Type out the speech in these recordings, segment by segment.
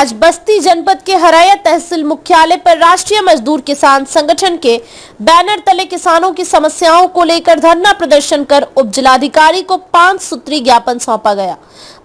आज बस्ती जनपद के हराया तहसील मुख्यालय पर राष्ट्रीय मजदूर किसान संगठन के बैनर तले किसानों की समस्याओं को लेकर धरना प्रदर्शन कर उप जिलाधिकारी को 5 सूत्री ज्ञापन सौंपा गया।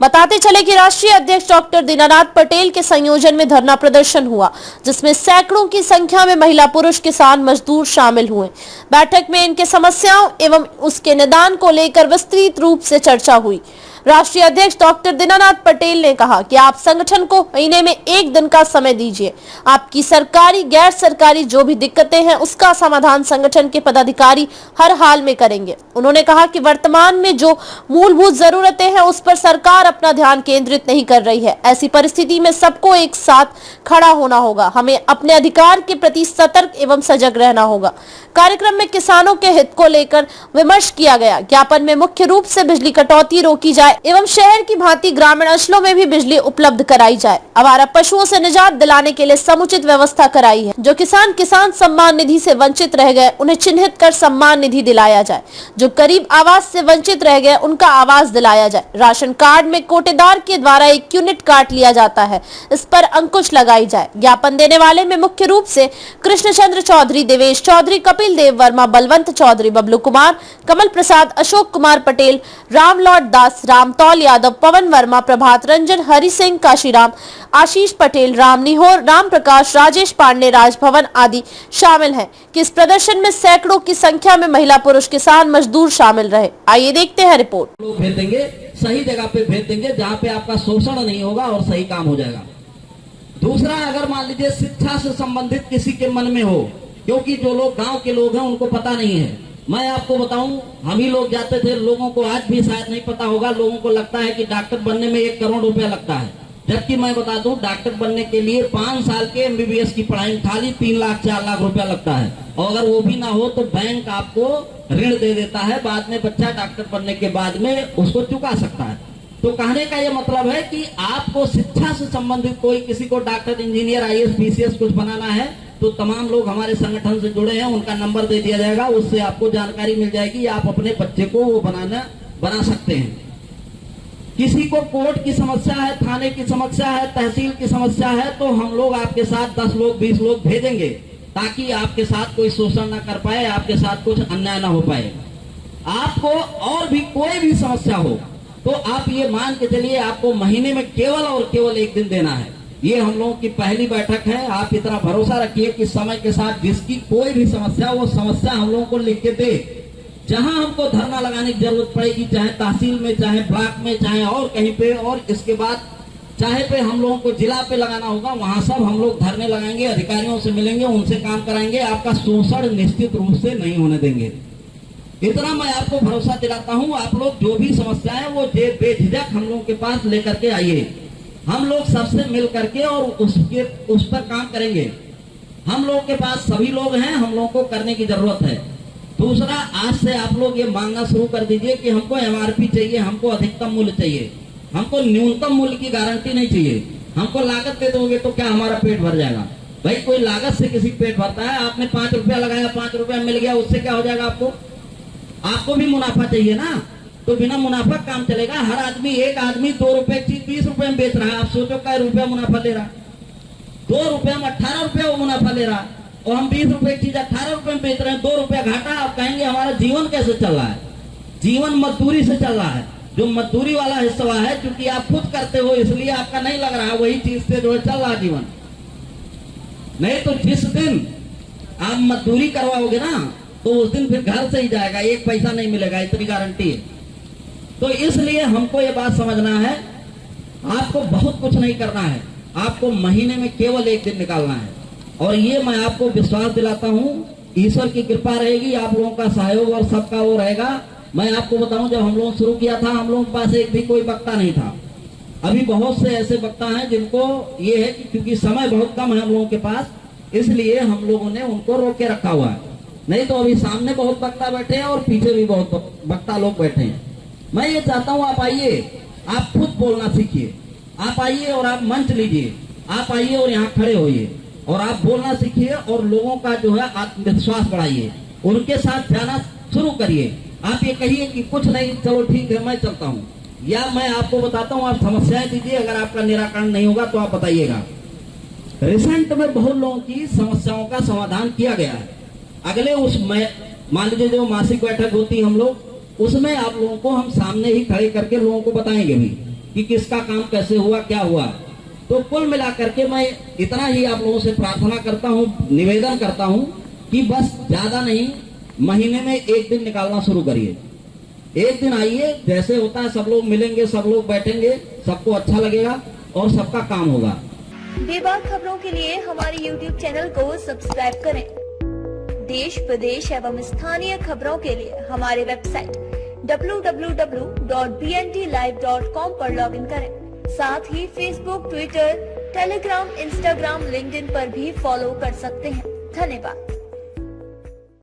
बताते चले कि राष्ट्रीय अध्यक्ष डॉक्टर दीनानाथ पटेल के संयोजन में धरना प्रदर्शन हुआ, जिसमें सैकड़ों की संख्या में महिला पुरुष किसान मजदूर शामिल हुए। बैठक में इनके समस्याओं एवं उसके निदान को लेकर विस्तृत रूप से चर्चा हुई। राष्ट्रीय अध्यक्ष डॉक्टर दीनानाथ पटेल ने कहा कि आप संगठन को महीने में 1 दिन का समय दीजिए। आपकी सरकारी गैर सरकारी जो भी दिक्कतें हैं उसका समाधान संगठन के पदाधिकारी हर हाल में करेंगे। उन्होंने कहा कि वर्तमान में जो मूलभूत जरूरतें हैं उस पर सरकार अपना ध्यान केंद्रित नहीं कर रही है। ऐसी परिस्थिति में सबको एक साथ खड़ा होना होगा। हमें अपने अधिकार के प्रति सतर्क एवं सजग रहना होगा। कार्यक्रम में किसानों के हित को लेकर विमर्श किया गया। ज्ञापन में मुख्य रूप से बिजली कटौती रोकी जाए एवं शहर की भांति ग्रामीण अंचलों में भी बिजली उपलब्ध कराई जाए। आवारा पशुओं से निजात दिलाने के लिए समुचित व्यवस्था कराई है। जो किसान सम्मान निधि से वंचित रह गए उन्हें चिन्हित कर सम्मान निधि दिलाया जाए। जो गरीब आवास से वंचित रह गए उनका आवास दिलाया जाए। राशन कार्ड में कोटेदार के द्वारा 1 यूनिट काट लिया जाता है, इस पर अंकुश लगाई जाए। ज्ञापन देने वाले में मुख्य रूप से कृष्णचंद्र चौधरी, देवेश चौधरी, कपिल देव वर्मा, बलवंत चौधरी, बबलू कुमार, कमल प्रसाद, अशोक कुमार पटेल, रामलौट दास, रामतौल यादव, पवन वर्मा, प्रभात रंजन, हरि सिंह, काशीराम, आशीष पटेल, राम निहोर, राम प्रकाश, राजेश पांडे, राजभवन आदि शामिल हैं कि इस प्रदर्शन में सैकड़ों की संख्या में महिला पुरुष किसान मजदूर शामिल रहे। आइए देखते हैं रिपोर्ट। लोग भेज देंगे, सही जगह पे भेज देंगे जहाँ पे आपका शोषण नहीं होगा और सही काम हो जाएगा। दूसरा, अगर मान लीजिए शिक्षा से संबंधित किसी के मन में हो, क्योंकि जो लोग गांव के लोग हैं उनको पता नहीं है। मैं आपको बताऊं, हम ही लोग जाते थे, लोगों को आज भी शायद नहीं पता होगा। लोगों को लगता है कि डॉक्टर बनने में 1 करोड़ रुपया लगता है, जबकि मैं बता दूं डॉक्टर बनने के लिए 5 साल के MBBS की पढ़ाई खाली 3 लाख 4 लाख रुपया लगता है। और अगर वो भी ना हो तो बैंक आपको ऋण दे देता है, बाद में बच्चा डॉक्टर बनने के बाद में उसको चुका सकता है। तो कहने का ये मतलब है कि आपको शिक्षा से संबंधित कोई किसी को डॉक्टर, इंजीनियर, IAS, PCS कुछ बनाना है तो तमाम लोग हमारे संगठन से जुड़े हैं, उनका नंबर दे दिया जाएगा, उससे आपको जानकारी मिल जाएगी, आप अपने बच्चे को वो बना सकते हैं। किसी को कोर्ट की समस्या है, थाने की समस्या है, तहसील की समस्या है, तो हम लोग आपके साथ 10 लोग 20 लोग भेजेंगे ताकि आपके साथ कोई शोषण ना कर पाए, आपके साथ कुछ अन्याय ना हो पाए। आपको और भी कोई भी समस्या हो तो आप ये मान के चलिए आपको महीने में केवल और केवल 1 दिन देना है। ये हम लोगों की पहली बैठक है। आप इतना भरोसा रखिए कि समय के साथ जिसकी कोई भी समस्या, वो समस्या हम लोगों को लिख के दे। जहां हमको धरना लगाने की जरूरत पड़ेगी, चाहे तहसील में, चाहे ब्लॉक में, चाहे और कहीं पे, और इसके बाद चाहे पे हम लोगों को जिला पे लगाना होगा, वहां सब हम लोग धरने लगाएंगे, अधिकारियों से मिलेंगे, उनसे काम कराएंगे। आपका शोषण निश्चित रूप से नहीं होने देंगे, इतना मैं आपको भरोसा दिलाता हूं। आप लोग जो भी समस्या है वो बेझिझक हम लोगों के पास लेकर के आइए। हम लोग सबसे मिल करके और उस पर काम करेंगे। हम लोग के पास सभी लोग हैं, हम लोगों को करने की जरूरत है। दूसरा, आज से आप लोग ये मांगना शुरू कर दीजिए कि हमको MRP चाहिए, हमको अधिकतम मूल्य चाहिए, हमको न्यूनतम मूल्य की गारंटी नहीं चाहिए। हमको लागत दे दोगे तो क्या हमारा पेट भर जाएगा? भाई कोई लागत से किसी पेट भरता है? आपने 5 रुपया लगाया, 5 रुपया मिल गया, उससे क्या हो जाएगा? आपको भी मुनाफा चाहिए ना, तो बिना मुनाफा काम चलेगा? हर आदमी, एक आदमी 2 रुपए की चीज 20 रुपए में बेच रहा है। आप सोचो क्या रुपया मुनाफा ले रहा? 2 रुपया में 18 रुपया वो मुनाफा ले रहा, और हम 20 रुपए की चीज 18 रुपए में बेच रहे हैं, 2 रुपया घाटा। आप कहेंगे हमारा जीवन कैसे चल रहा है? जीवन मजदूरी से चल रहा है। जो मजदूरी वाला हिस्सा है, क्योंकि आप खुद करते हो इसलिए आपका नहीं लग रहा, वही चीज से जो है चल रहा जीवन। नहीं तो जिस दिन आप मजदूरी करवाओगे ना, तो उस दिन फिर घर से ही जाएगा, 1 पैसा नहीं मिलेगा, इतनी गारंटी है। तो इसलिए हमको ये बात समझना है, आपको बहुत कुछ नहीं करना है, आपको महीने में केवल 1 दिन निकालना है। और ये मैं आपको विश्वास दिलाता हूँ, ईश्वर की कृपा रहेगी, आप लोगों का सहयोग और सबका वो रहेगा। मैं आपको बताऊं, जब हम लोग शुरू किया था, हम लोगों के पास एक भी कोई वक्ता नहीं था। अभी बहुत से ऐसे वक्ता हैं जिनको ये है कि क्योंकि समय बहुत कम है हम लोगों के पास, इसलिए हम लोगों ने उनको रोक के रखा हुआ है। नहीं तो अभी सामने बहुत वक्ता बैठे हैं और पीछे भी बहुत वक्ता लोग बैठे हैं। मैं ये चाहता हूँ आप आइए, आप खुद बोलना सीखिए, आप आइए और आप मंच लीजिए, आप आइए और यहाँ खड़े होइए और आप बोलना सीखिए और लोगों का जो है आत्मविश्वास बढ़ाइए, उनके साथ जाना शुरू करिए। आप ये कहिए कि कुछ नहीं, चलो ठीक है मैं चलता हूँ, या मैं आपको बताता हूँ, आप समस्याएं दीजिए, अगर आपका निराकरण नहीं होगा तो आप बताइएगा। रिसेंट में बहुत लोगों की समस्याओं का समाधान किया गया है। अगले मान लीजिए जो मासिक बैठक होती है हम लोग, उसमें आप लोगों को हम सामने ही खड़े करके लोगों को बताएंगे भी कि किसका काम कैसे हुआ, क्या हुआ। तो कुल मिलाकर के मैं इतना ही आप लोगों से प्रार्थना करता हूँ, निवेदन करता हूँ कि बस ज्यादा नहीं, महीने में एक दिन निकालना शुरू करिए। एक दिन आइए, जैसे होता है सब लोग मिलेंगे, सब लोग बैठेंगे, सबको अच्छा लगेगा और सबका काम होगा। बेबाक खबरों के लिए हमारे YouTube चैनल को सब्सक्राइब करें। देश प्रदेश एवं स्थानीय खबरों के लिए हमारे वेबसाइट www.bntlive.com पर लॉगिन करें। साथ ही Facebook, Twitter, Telegram, Instagram, LinkedIn पर भी फॉलो कर सकते हैं। धन्यवाद।